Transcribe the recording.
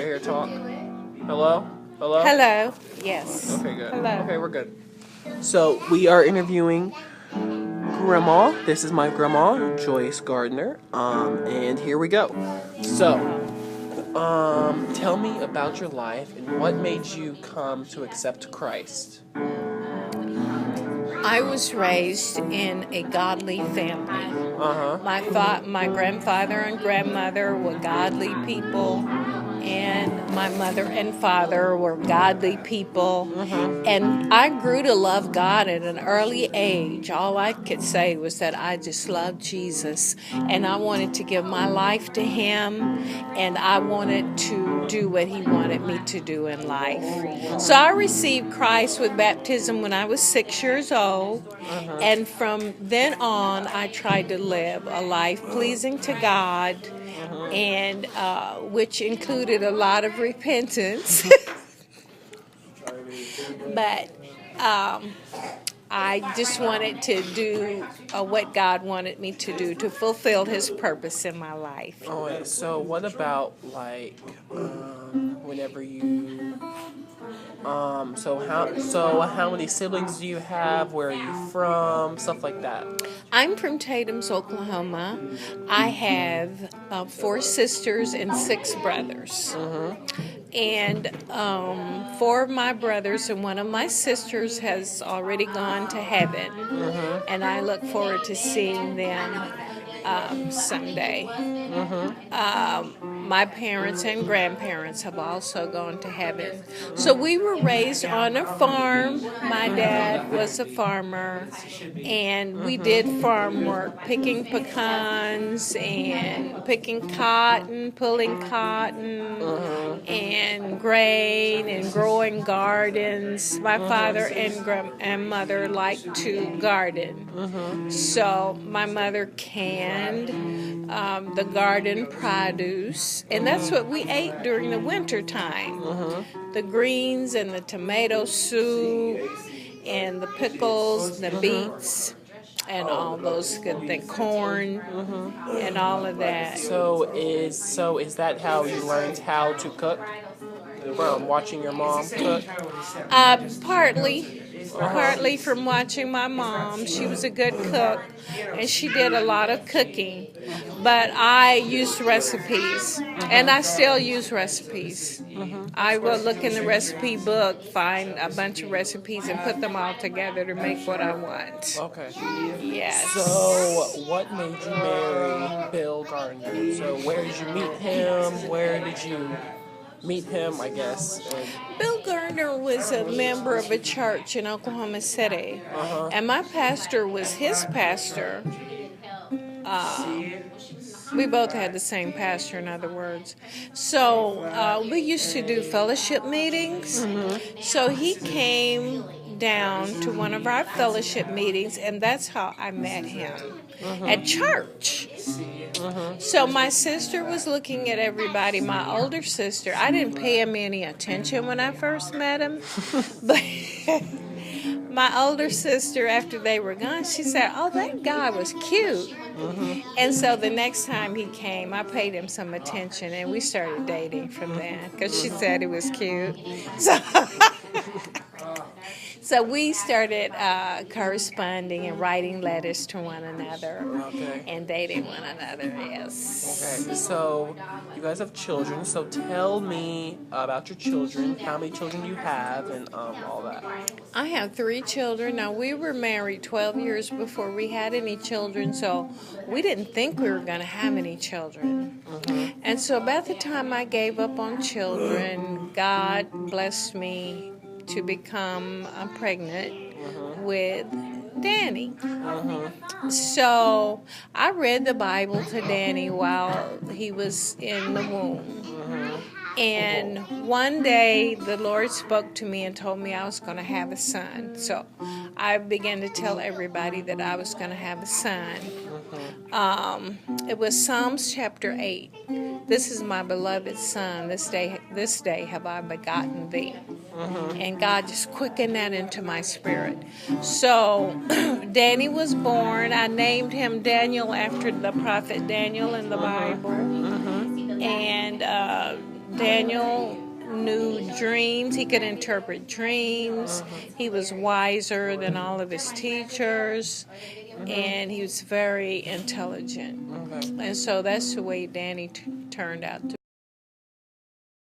here, talk. Hello? Hello? Hello. Yes. Okay, good. Hello. Okay, we're good. So, we are interviewing Grandma. This is my grandma, Joyce Gardner. And here we go. So, tell me about your life and what made you come to accept Christ. I was raised in a godly family. Uh-huh. My grandfather and grandmother were godly people, and my mother and father were godly people. And I grew to love God at an early age. All I could say was that I just loved Jesus, and I wanted to give my life to Him, and I wanted to do what He wanted me to do in life. So I received Christ with baptism when I was 6 years old, and from then on I tried to live a life pleasing to God, and which included a lot of repentance. But I just wanted to do what God wanted me to do to fulfill His purpose in my life. Oh, wait, so what about, like, whenever you... So how many siblings do you have? Where are you from? Stuff like that. I'm from Tatum's, Oklahoma. I have 4 sisters and 6 brothers. And 4 of my brothers and 1 of my sisters has already gone to heaven. And I look forward to seeing them someday. My parents and grandparents have also gone to heaven. So we were raised on a farm. My dad was a farmer, and we did farm work, picking pecans and picking cotton, pulling cotton, and grain, and growing gardens. My father and mother liked to garden. So my mother canned the garden produce, and that's what we ate during the winter time. The greens and the tomato soup and the pickles, the beets, and all those good things, corn, and all of that. So is that how you learned how to cook? From watching your mom cook? Partly from watching my mom. She was a good cook, and she did a lot of cooking. But I used recipes, and I still use recipes. I will look in the recipe book, find a bunch of recipes, and put them all together to make what I want. Okay. Yes. So, what made you marry Bill Gardner? So, where did you meet him? Where did you meet him, I guess? Bill Gardner was a member of a church in Oklahoma City, and my pastor was his pastor. We both had the same pastor, in other words. So we used to do fellowship meetings. So he came down to one of our fellowship meetings, and that's how I met him, at church. So my sister was looking at everybody. My older sister, I didn't pay him any attention when I first met him, but my older sister, after they were gone, she said, "Oh, that guy was cute." And so the next time he came, I paid him some attention, and we started dating from then, because she said he was cute. So we started corresponding and writing letters to one another, and dating one another, yes. Okay, so you guys have children, so tell me about your children, how many children you have, and all that. I have 3 children. Now, we were married 12 years before we had any children, so we didn't think we were going to have any children. And so about the time I gave up on children, God blessed me to become pregnant with Danny. So I read the Bible to Danny while he was in the womb. And one day the Lord spoke to me and told me I was going to have a son. So I began to tell everybody that I was going to have a son. It was Psalms chapter 8. This is my beloved son. This day have I begotten thee. And God just quickened that into my spirit. So Danny was born. I named him Daniel after the prophet Daniel in the Bible. And Daniel knew dreams. He could interpret dreams. He was wiser than all of his teachers, and he was very intelligent. Okay. And so that's the way Danny turned out to